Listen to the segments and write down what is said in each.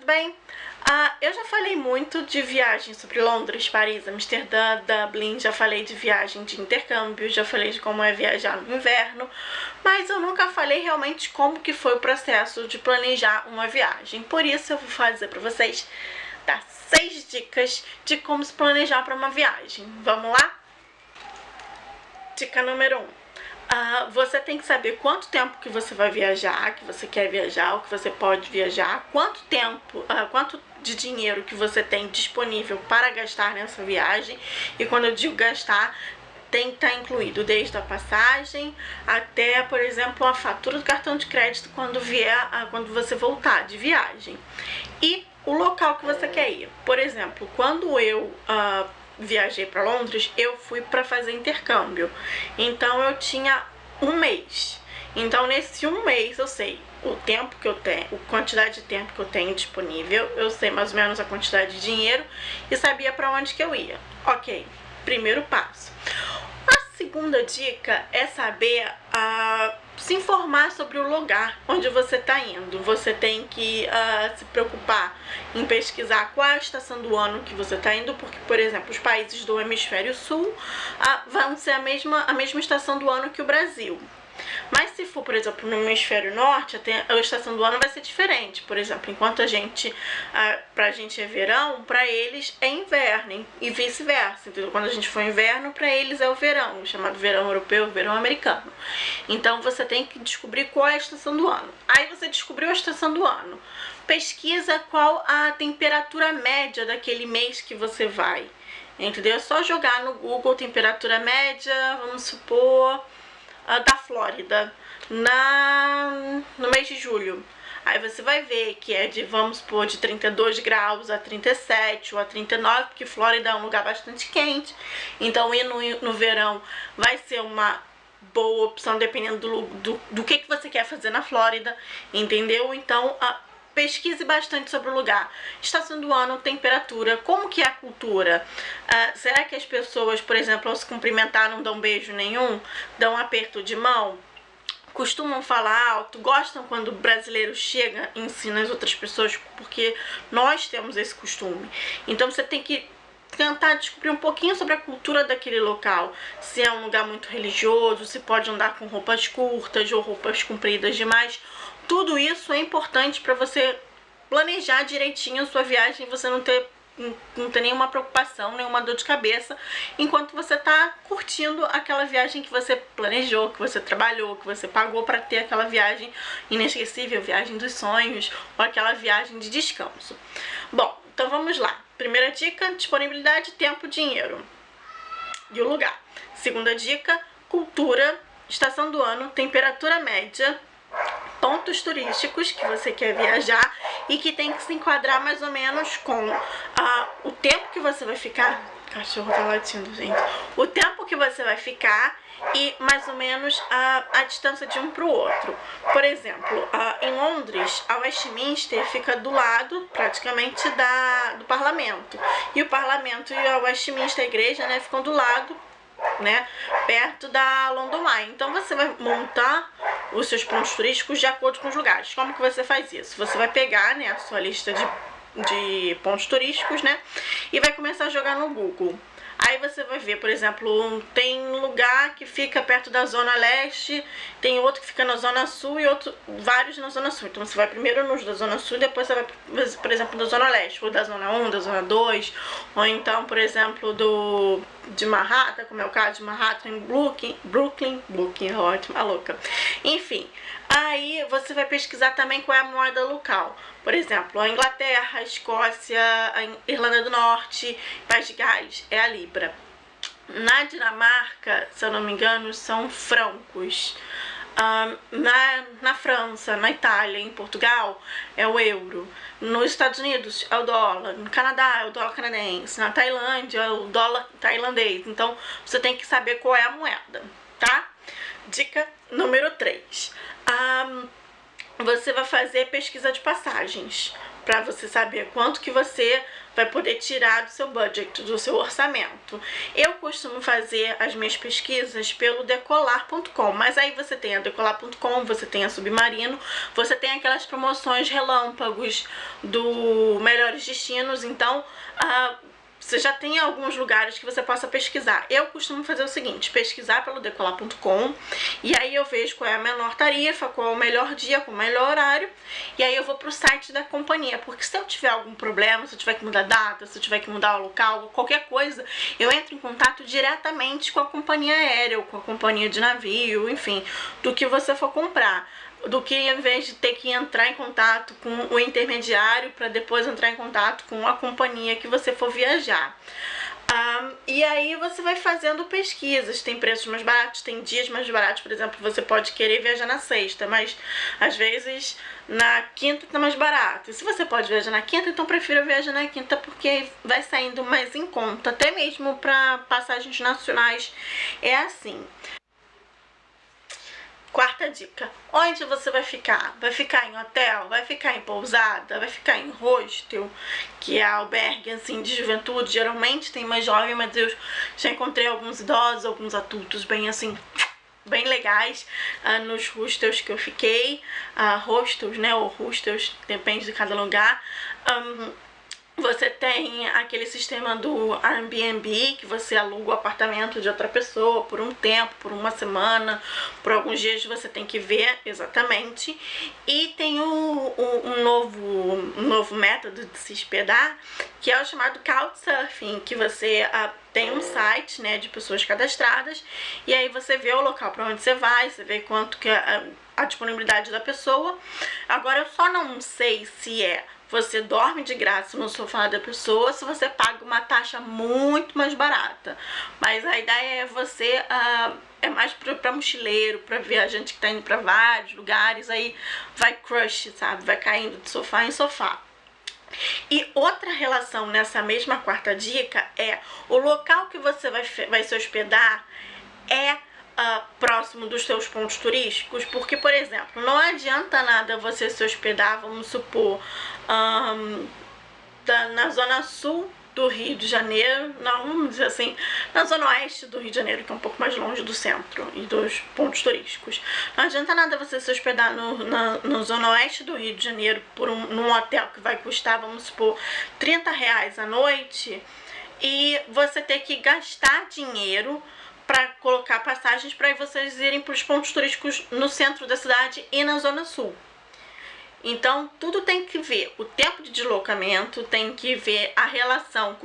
bem? Eu já falei muito de viagem sobre Londres, Paris, Amsterdã, Dublin, já falei de viagem de intercâmbio, já falei de como é viajar no inverno, mas eu nunca falei realmente como que foi o processo de planejar uma viagem. Por isso eu vou fazer para vocês dar 6 dicas de como se planejar para uma viagem. Vamos lá? Dica número 1. Você tem que saber quanto tempo que você vai viajar, que você quer viajar, ou que você pode viajar, quanto tempo, quanto de dinheiro que você tem disponível para gastar nessa viagem. E quando eu digo gastar, tem que estar incluído desde a passagem até, por exemplo, a fatura do cartão de crédito quando você voltar de viagem. E o local que você quer ir. Por exemplo, quando eu viajei para Londres, eu fui para fazer intercâmbio. Então eu tinha um mês. Então nesse um mês eu sei o tempo que eu tenho, a quantidade de tempo que eu tenho disponível, eu sei mais ou menos a quantidade de dinheiro e sabia para onde que eu ia. Ok, primeiro passo. A segunda dica é saber se informar sobre o lugar onde você está indo. Você tem que se preocupar em pesquisar qual é a estação do ano que você está indo, porque, por exemplo, os países do hemisfério sul vão ser a mesma estação do ano que o Brasil. Mas se for, por exemplo, no hemisfério norte, a estação do ano vai ser diferente. Por exemplo, enquanto pra gente é verão, pra eles é inverno, e vice-versa. Então, quando a gente for inverno, pra eles é o verão, chamado verão europeu, verão americano. Então você tem que descobrir qual é a estação do ano. Aí você descobriu a estação do ano, pesquisa qual a temperatura média daquele mês que você vai. Entendeu? É só jogar no Google temperatura média, vamos supor, da Flórida no mês de julho. Aí você vai ver que é vamos supor, de 32 graus a 37 ou a 39, porque Flórida é um lugar bastante quente. Então ir no verão vai ser uma boa opção, dependendo do que você quer fazer na Flórida, entendeu? Então pesquise bastante sobre o lugar, estação do ano, temperatura, como que é a cultura. Será que as pessoas, por exemplo, ao se cumprimentar não dão beijo nenhum, dão um aperto de mão, costumam falar alto, gostam quando o brasileiro chega e ensina as outras pessoas, porque nós temos esse costume. Então você tem que tentar descobrir um pouquinho sobre a cultura daquele local, se é um lugar muito religioso, se pode andar com roupas curtas ou roupas compridas demais. Tudo isso é importante para você planejar direitinho a sua viagem e você não ter nenhuma preocupação, nenhuma dor de cabeça, enquanto você está curtindo aquela viagem que você planejou, que você trabalhou, que você pagou para ter aquela viagem inesquecível, viagem dos sonhos, ou aquela viagem de descanso. Bom, então vamos lá. Primeira dica, disponibilidade, tempo, dinheiro e o lugar. Segunda dica, cultura, estação do ano, temperatura média, pontos turísticos que você quer viajar e que tem que se enquadrar mais ou menos com o tempo que você vai ficar. Cachorro tá latindo, gente. O tempo que você vai ficar e mais ou menos a distância de um para o outro. Por exemplo, em Londres, a Westminster fica do lado, praticamente, do parlamento. E o parlamento e a Westminster, a igreja, né, ficam do lado, né, perto da London Eye. Então você vai montar os seus pontos turísticos de acordo com os lugares. Como que você faz isso? Você vai pegar, né, a sua lista de pontos turísticos, né, e vai começar a jogar no Google. Aí você vai ver, por exemplo, tem um lugar que fica perto da Zona Leste, tem outro que fica na Zona Sul e vários na Zona Sul. Então você vai primeiro nos da Zona Sul e depois você vai, por exemplo, da Zona Leste, ou da Zona 1, da Zona 2, ou então, por exemplo, de Manhattan, como é o caso de Manhattan, em Brooklyn é ótimo, a louca. Enfim, aí você vai pesquisar também qual é a moeda local. Por exemplo, a Inglaterra, a Escócia, a Irlanda do Norte, País de Gales é a Libra. Na Dinamarca, se eu não me engano, são francos. Na França, na Itália, em Portugal, é o euro. Nos Estados Unidos é o dólar. No Canadá é o dólar canadense. Na Tailândia é o dólar tailandês. Então você tem que saber qual é a moeda, tá? Dica número 3. Você vai fazer pesquisa de passagens. para você saber quanto que você vai poder tirar do seu budget, do seu orçamento. Eu costumo fazer as minhas pesquisas pelo decolar.com, mas aí você tem a decolar.com, você tem a Submarino, você tem aquelas promoções relâmpagos do Melhores Destinos, então você já tem alguns lugares que você possa pesquisar. Eu costumo fazer o seguinte, pesquisar pelo decolar.com, e aí eu vejo qual é a menor tarifa, qual é o melhor dia, qual é o melhor horário, e aí eu vou pro site da companhia, porque se eu tiver algum problema, se eu tiver que mudar a data, se eu tiver que mudar o local, qualquer coisa, eu entro em contato diretamente com a companhia aérea, ou com a companhia de navio, enfim, do que você for comprar, do que em vez de ter que entrar em contato com o intermediário para depois entrar em contato com a companhia que você for viajar. E aí você vai fazendo pesquisas, tem preços mais baratos, tem dias mais baratos, por exemplo, você pode querer viajar na sexta, mas às vezes na quinta tá mais barato. E se você pode viajar na quinta, então prefiro viajar na quinta porque vai saindo mais em conta, até mesmo para passagens nacionais é assim. Quarta dica, onde você vai ficar? Vai ficar em hotel? Vai ficar em pousada? Vai ficar em hostel? Que é albergue assim de juventude, geralmente tem mais jovem, mas eu já encontrei alguns idosos, alguns adultos bem assim, bem legais nos hostels que eu fiquei, hostels, né, ou hostels, depende de cada lugar. Você tem aquele sistema do Airbnb, que você aluga o apartamento de outra pessoa por um tempo, por uma semana, por alguns dias você tem que ver exatamente. E tem um novo método de se hospedar, que é o chamado Couchsurfing, que você tem um site, né, de pessoas cadastradas, e aí você vê o local para onde você vai, você vê quanto que é a disponibilidade da pessoa. Agora eu só não sei se você dorme de graça no sofá da pessoa, se você paga uma taxa muito mais barata. Mas a ideia é você, é mais pra mochileiro, pra viajante que tá indo pra vários lugares, aí vai crush, sabe? Vai caindo de sofá em sofá. E outra relação nessa mesma quarta dica é o local que você vai se hospedar próximo dos seus pontos turísticos, porque, por exemplo, não adianta nada você se hospedar, vamos supor, na zona sul do Rio de Janeiro, não, vamos dizer assim, na zona oeste do Rio de Janeiro, que é um pouco mais longe do centro e dos pontos turísticos. Não adianta nada você se hospedar na zona oeste do Rio de Janeiro num hotel que vai custar, vamos supor, R$30 a noite, e você ter que gastar dinheiro para colocar passagens para vocês irem para os pontos turísticos no centro da cidade e na zona sul. Então, tudo tem que ver o tempo de deslocamento, tem que ver a relação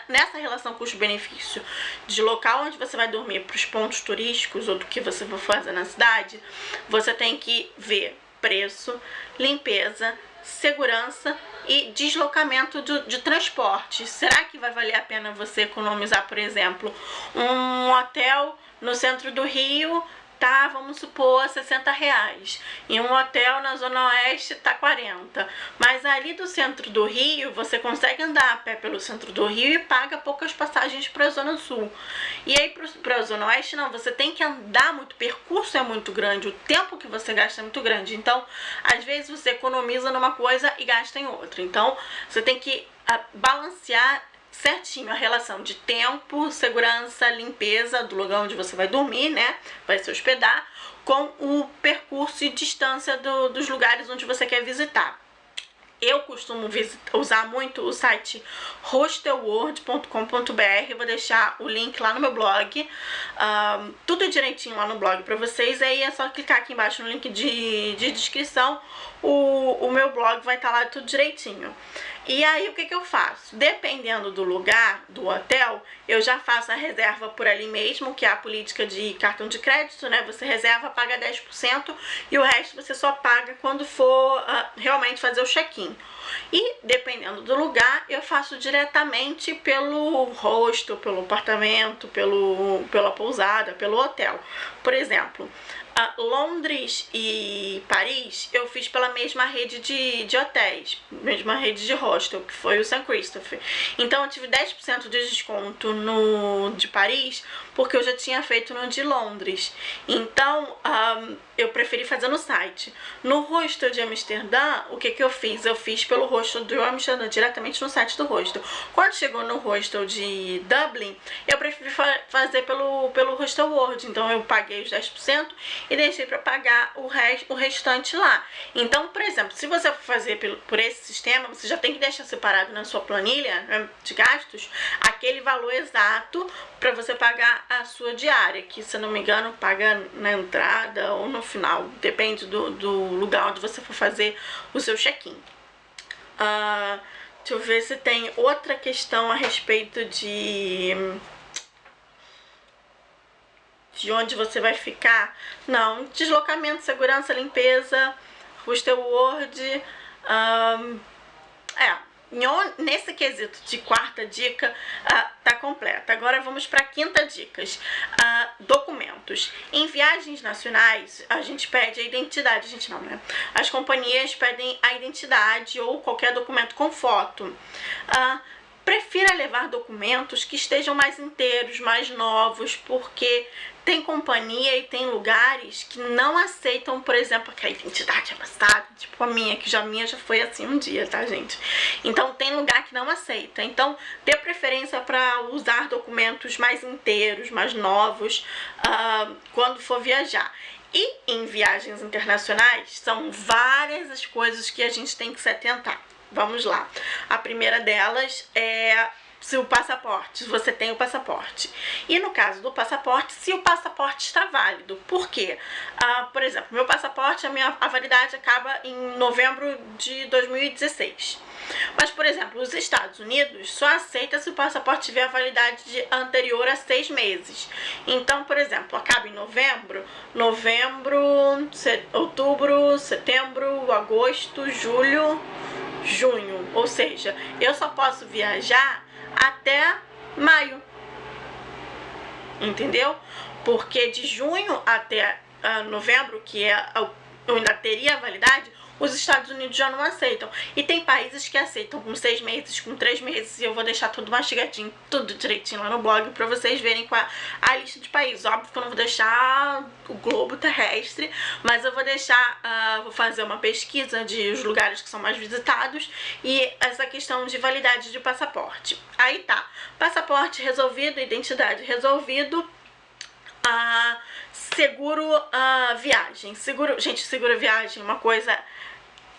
nessa relação custo-benefício de local onde você vai dormir para os pontos turísticos ou do que você vai fazer na cidade. Você tem que ver preço, limpeza, segurança e deslocamento de transporte. Será que vai valer a pena você economizar, por exemplo, um hotel no centro do Rio tá, vamos supor, R$60, e um hotel na zona oeste tá 40, mas ali do centro do Rio você consegue andar a pé pelo centro do Rio e paga poucas passagens para a zona sul. E aí para a zona oeste não, você tem que andar muito, o percurso é muito grande, o tempo que você gasta é muito grande, então às vezes você economiza numa coisa e gasta em outra. Então você tem que balancear certinho a relação de tempo, segurança, limpeza do lugar onde você vai dormir, né, vai se hospedar, com o percurso e distância dos lugares onde você quer visitar. Eu costumo usar muito o site hostelworld.com.br, vou deixar o link lá no meu blog, tudo direitinho lá no blog para vocês, aí é só clicar aqui embaixo no link de descrição, o meu blog vai estar lá tudo direitinho. E aí o que eu faço? Dependendo do lugar, do hotel, eu já faço a reserva por ali mesmo, que é a política de cartão de crédito, né? Você reserva, paga 10% e o resto você só paga quando for realmente fazer o check-in. E dependendo do lugar, eu faço diretamente pelo hostel, pelo apartamento, pela pousada, pelo hotel. Por exemplo, Londres e Paris eu fiz pela mesma rede de hotéis, mesma rede de hostel, que foi o St. Christopher. Então eu tive 10% de desconto no de Paris, porque eu já tinha feito no de Londres. Então eu preferi fazer no site. No hostel de Amsterdã, o que eu fiz? Eu fiz pelo hostel de Amsterdã, diretamente no site do hostel. Quando chegou no hostel de Dublin, eu preferi fazer pelo Hostel World. Então eu paguei os 10% e deixei para pagar o restante lá. Então, por exemplo, se você for fazer por esse sistema, você já tem que deixar separado na sua planilha, né, de gastos, aquele valor exato para você pagar a sua diária, que, se não me engano, paga na entrada ou no final, depende do lugar onde você for fazer o seu check-in. Deixa eu ver se tem outra questão a respeito de onde você vai ficar. Não, deslocamento, segurança, limpeza, Hostel World. Nesse quesito de quarta dica, tá completa. Agora vamos para a quinta dica. Documentos. Em viagens nacionais, a gente pede a identidade. A gente não, né? As companhias pedem a identidade ou qualquer documento com foto. Prefira levar documentos que estejam mais inteiros, mais novos, porque tem companhia e tem lugares que não aceitam, por exemplo, que a identidade é passada, tipo a minha já foi assim um dia, tá, gente? Então tem lugar que não aceita. Então dê preferência para usar documentos mais inteiros, mais novos, quando for viajar. E em viagens internacionais, são várias as coisas que a gente tem que se atentar. Vamos lá. A primeira delas é se o passaporte, se você tem o passaporte. E no caso do passaporte, se o passaporte está válido. Por quê? Por exemplo, meu passaporte, a validade acaba em novembro de 2016. Mas, por exemplo, os Estados Unidos só aceita se o passaporte tiver a validade anterior a 6 meses. Então, por exemplo, acaba em novembro, outubro, setembro, agosto, julho, junho. Ou seja, eu só posso viajar até maio. Entendeu? Porque de junho até novembro, que eu ainda teria a validade, os Estados Unidos já não aceitam. E tem países que aceitam com 6 meses, com 3 meses. E eu vou deixar tudo mastigadinho, tudo direitinho lá no blog pra vocês verem com a lista de países. Óbvio que eu não vou deixar o globo terrestre, mas eu vou deixar, vou fazer uma pesquisa de os lugares que são mais visitados e essa questão de validade de passaporte. Aí tá, passaporte resolvido, identidade resolvido. Seguro viagem. Seguro viagem é uma coisa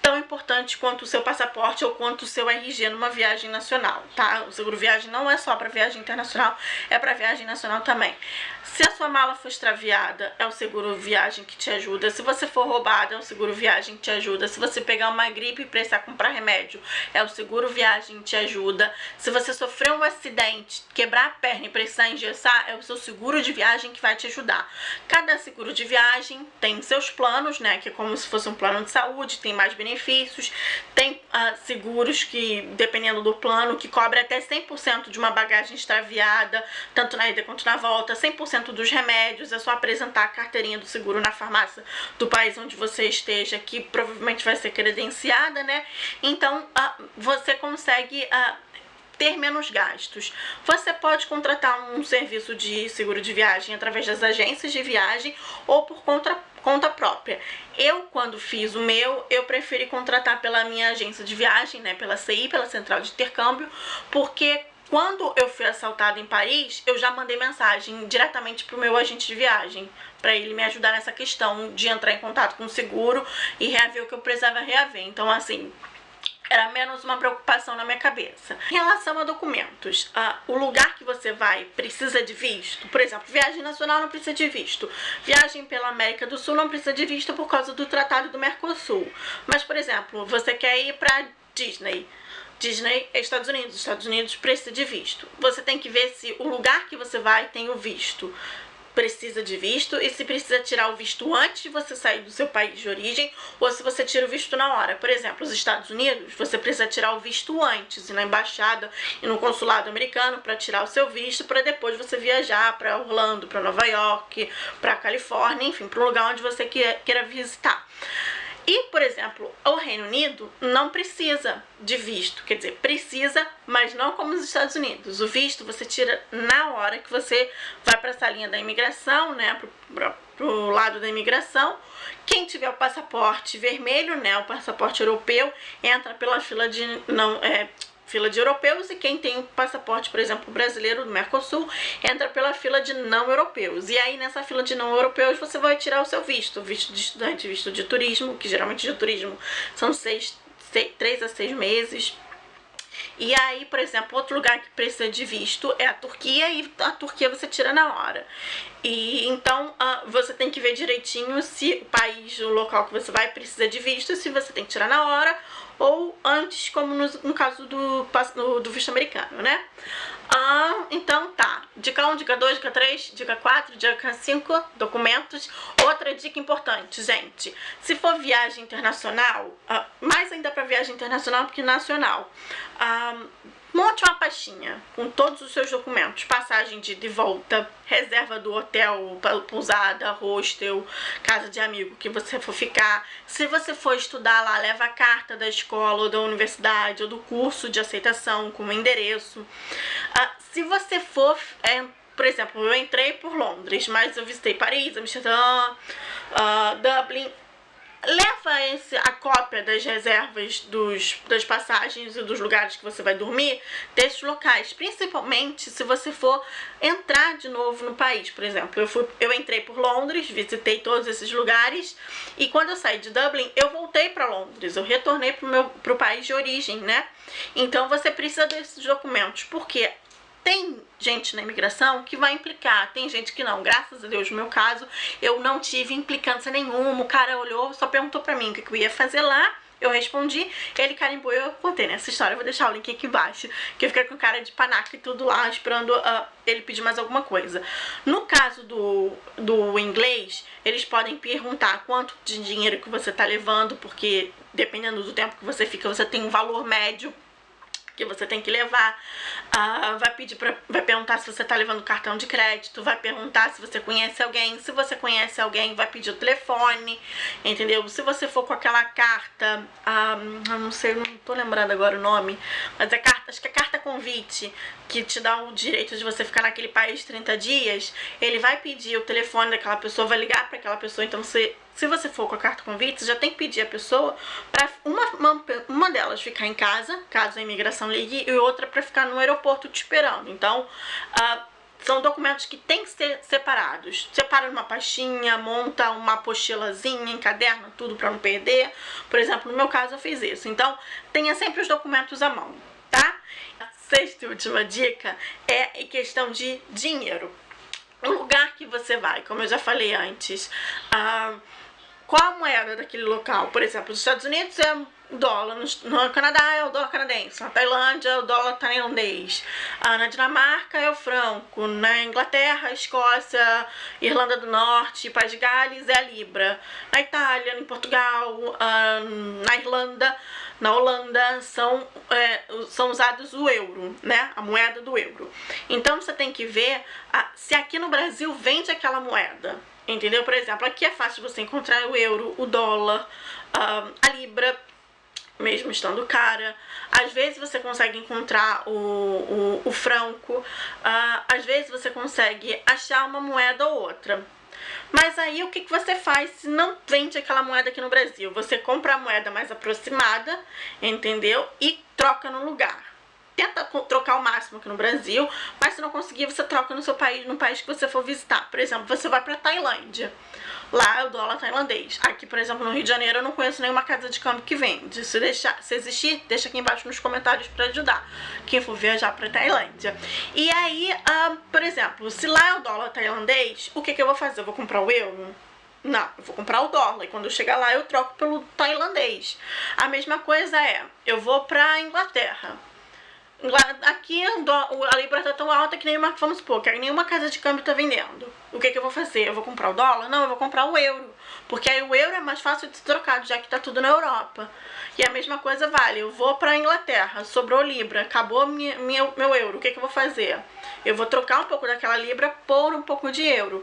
tão importante quanto o seu passaporte ou quanto o seu RG numa viagem nacional, tá? O seguro viagem não é só para viagem internacional, é para viagem nacional também. Se a sua mala for extraviada, é o seguro viagem que te ajuda. Se você for roubado, é o seguro viagem que te ajuda. Se você pegar uma gripe e precisar comprar remédio, é o seguro viagem que te ajuda. Se você sofrer um acidente, quebrar a perna e precisar engessar, é o seu seguro de viagem que vai te ajudar. Cada seguro de viagem tem seus planos, né? Que é como se fosse um plano de saúde, tem mais benefícios. Tem seguros que, dependendo do plano, que cobre até 100% de uma bagagem extraviada, tanto na ida quanto na volta, 100% dos remédios. É só apresentar a carteirinha do seguro na farmácia do país onde você esteja, que provavelmente vai ser credenciada, né? Então, você consegue ter menos gastos. Você pode contratar um serviço de seguro de viagem através das agências de viagem ou por conta própria. Eu, quando fiz o meu, eu preferi contratar pela minha agência de viagem, né, pela CI, pela Central de Intercâmbio, porque quando eu fui assaltada em Paris, eu já mandei mensagem diretamente pro meu agente de viagem, para ele me ajudar nessa questão de entrar em contato com o seguro e reaver o que eu precisava reaver. Então, assim, era menos uma preocupação na minha cabeça. Em relação a documentos, o lugar que você vai precisa de visto. Por exemplo, viagem nacional não precisa de visto. Viagem pela América do Sul não precisa de visto por causa do Tratado do Mercosul. Mas, por exemplo, você quer ir para Disney. Disney é Estados Unidos. Estados Unidos precisa de visto. Você tem que ver se o lugar que você vai tem o visto. Precisa de visto e se precisa tirar o visto antes de você sair do seu país de origem ou se você tira o visto na hora. Por exemplo, os Estados Unidos, você precisa tirar o visto antes, ir na embaixada e no consulado americano para tirar o seu visto, para depois você viajar para Orlando, para Nova York, para Califórnia, enfim, para um lugar onde você queira visitar. E, por exemplo, o Reino Unido não precisa de visto, quer dizer, precisa, mas não como os Estados Unidos. O visto você tira na hora que você vai para essa linha da imigração, né, pro lado da imigração. Quem tiver o passaporte vermelho, né, o passaporte europeu, entra pela fila de fila de europeus, e quem tem o passaporte, por exemplo, brasileiro do Mercosul, entra pela fila de não europeus. E aí nessa fila de não europeus você vai tirar o seu visto de estudante, visto de turismo, que geralmente de turismo são 3 a 6 meses. E aí, por exemplo, outro lugar que precisa de visto é a Turquia, e a Turquia você tira na hora. E então você tem que ver direitinho se o país, o local que você vai, precisa de visto, se você tem que tirar na hora ou antes, como no caso do visto americano, né? Então tá, dica 1, dica 2, dica 3, dica 4, dica 5, documentos. Outra dica importante, gente, se for viagem internacional, mais ainda para viagem internacional do que nacional, monte uma pastinha com todos os seus documentos, passagem de ida e volta, reserva do hotel, pousada, hostel, casa de amigo que você for ficar. Se você for estudar lá, leva a carta da escola ou da universidade ou do curso de aceitação com o endereço. Se você for, por exemplo, eu entrei por Londres, mas eu visitei Paris, Amsterdã, Dublin. Leva a cópia das reservas das passagens e dos lugares que você vai dormir desses locais, principalmente se você for entrar de novo no país. Por exemplo, eu entrei por Londres, visitei todos esses lugares, e quando eu saí de Dublin, eu voltei para Londres, eu retornei pro país de origem, né? Então você precisa desses documentos, porque tem gente na imigração que vai implicar, tem gente que não. Graças a Deus, no meu caso, eu não tive implicância nenhuma. O cara olhou, só perguntou pra mim o que eu ia fazer lá. Eu respondi, ele carimbou e eu contei nessa história. Eu vou deixar o link aqui embaixo, que eu fiquei com cara de panaca e tudo lá, esperando ele pedir mais alguma coisa. No caso do inglês, eles podem perguntar quanto de dinheiro que você tá levando, porque dependendo do tempo que você fica, você tem um valor médio que você tem que levar. Vai perguntar se você tá levando cartão de crédito, vai perguntar se você conhece alguém. Se você conhece alguém, vai pedir o telefone, entendeu? Se você for com aquela carta, eu não sei, não tô lembrando agora o nome, mas acho que é carta convite, que te dá o direito de você ficar naquele país 30 dias, ele vai pedir o telefone daquela pessoa, vai ligar para aquela pessoa. Então se você for com a carta convite, você já tem que pedir a pessoa para uma delas ficar em casa, caso a imigração ligue, e outra para ficar no aeroporto te esperando. Então, são documentos que tem que ser separados. Separa numa pastinha, monta uma apostilazinha, encaderna tudo para não perder. Por exemplo, no meu caso eu fiz isso. Então, tenha sempre os documentos à mão, tá? A sexta e última dica é em questão de dinheiro. O lugar que você vai, como eu já falei antes, qual a moeda daquele local? Por exemplo, nos Estados Unidos é o dólar, no Canadá é o dólar canadense, na Tailândia é o dólar tailandês, na Dinamarca é o franco, na Inglaterra, Escócia, Irlanda do Norte, País de Gales é a libra, na Itália, em Portugal, na Irlanda, na Holanda são usados o euro, né? A moeda do euro. Então você tem que ver se aqui no Brasil vende aquela moeda. Entendeu? Por exemplo, aqui é fácil você encontrar o euro, o dólar, a libra, mesmo estando cara. Às vezes você consegue encontrar o franco, às vezes você consegue achar uma moeda ou outra. Mas aí o que você faz se não vende aquela moeda aqui no Brasil? Você compra a moeda mais aproximada, entendeu? E troca no lugar. Tenta trocar o máximo aqui no Brasil, mas se não conseguir, você troca no seu país, no país que você for visitar. Por exemplo, você vai pra Tailândia. Lá é o dólar tailandês. Aqui, por exemplo, no Rio de Janeiro, eu não conheço nenhuma casa de câmbio que vende. Se existir, deixa aqui embaixo nos comentários pra ajudar quem for viajar pra Tailândia. E aí, por exemplo, se lá é o dólar tailandês, o que eu vou fazer? Eu vou comprar o euro? Não, eu vou comprar o dólar. E quando eu chegar lá, eu troco pelo tailandês. A mesma coisa eu vou pra Inglaterra. Aqui a libra tá tão alta que vamos supor, que nenhuma casa de câmbio tá vendendo. O que eu vou fazer? Eu vou comprar o dólar? Não, eu vou comprar o euro. Porque aí o euro é mais fácil de ser trocado, já que tá tudo na Europa. E a mesma coisa vale. Eu vou pra Inglaterra, sobrou libra, acabou meu euro. O que eu vou fazer? Eu vou trocar um pouco daquela libra por um pouco de euro.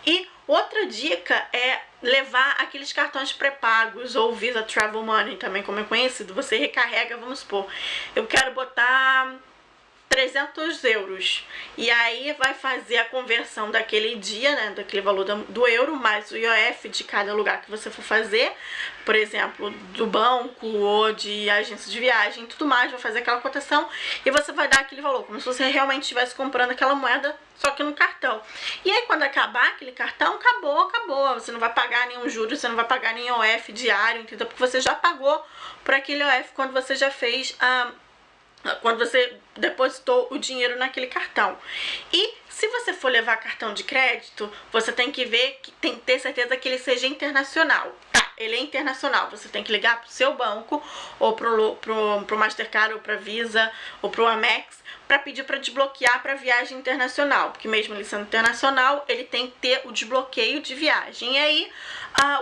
E outra dica é levar aqueles cartões pré-pagos ou Visa Travel Money, também como é conhecido. Você recarrega, vamos supor, eu quero botar 300 euros, e aí vai fazer a conversão daquele dia, né, daquele valor do euro, mais o IOF de cada lugar que você for fazer, por exemplo, do banco ou de agência de viagem e tudo mais, vai fazer aquela cotação e você vai dar aquele valor, como se você realmente estivesse comprando aquela moeda, só que no cartão. E aí quando acabar aquele cartão, acabou, você não vai pagar nenhum juros, você não vai pagar nenhum IOF diário, entendeu? Porque você já pagou por aquele IOF quando você já fez quando você depositou o dinheiro naquele cartão. E se você for levar cartão de crédito, você tem que ver, tem que ter certeza que ele seja internacional. Tá, ele é internacional, você tem que ligar pro seu banco, ou pro Mastercard, ou pra Visa, ou pro Amex, para pedir para desbloquear para viagem internacional, porque mesmo ele sendo internacional, ele tem que ter o desbloqueio de viagem. E aí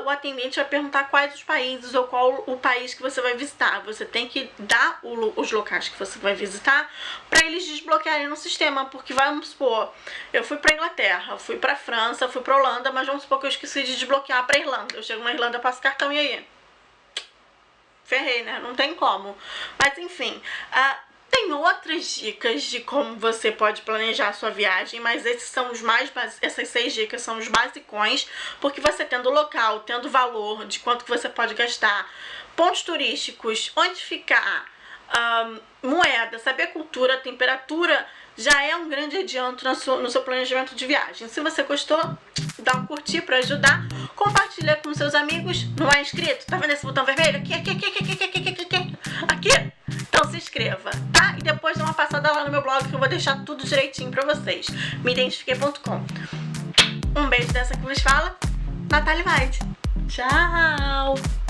o atendente vai perguntar quais os países ou qual o país que você vai visitar. Você tem que dar os locais que você vai visitar para eles desbloquearem no sistema, porque vamos supor, eu fui para Inglaterra, fui para França, fui para Holanda, mas vamos supor que eu esqueci de desbloquear para Irlanda. Eu chego na Irlanda, passo cartão e aí? Ferrei, né? Não tem como. Mas enfim, tem outras dicas de como você pode planejar a sua viagem, mas esses são os essas 6 dicas são os basicões, porque você tendo local, tendo valor de quanto que você pode gastar, pontos turísticos, onde ficar, moeda, saber cultura, temperatura, já é um grande adianto no seu planejamento de viagem. Se você gostou, dá um curtir para ajudar, compartilha com seus amigos. Não é inscrito? Tá vendo esse botão vermelho? Aqui. Então se inscreva, tá? E depois dá uma passada lá no meu blog que eu vou deixar tudo direitinho pra vocês. meidentifiquei.com. Um beijo dessa que vos fala, Natália Weide. Tchau!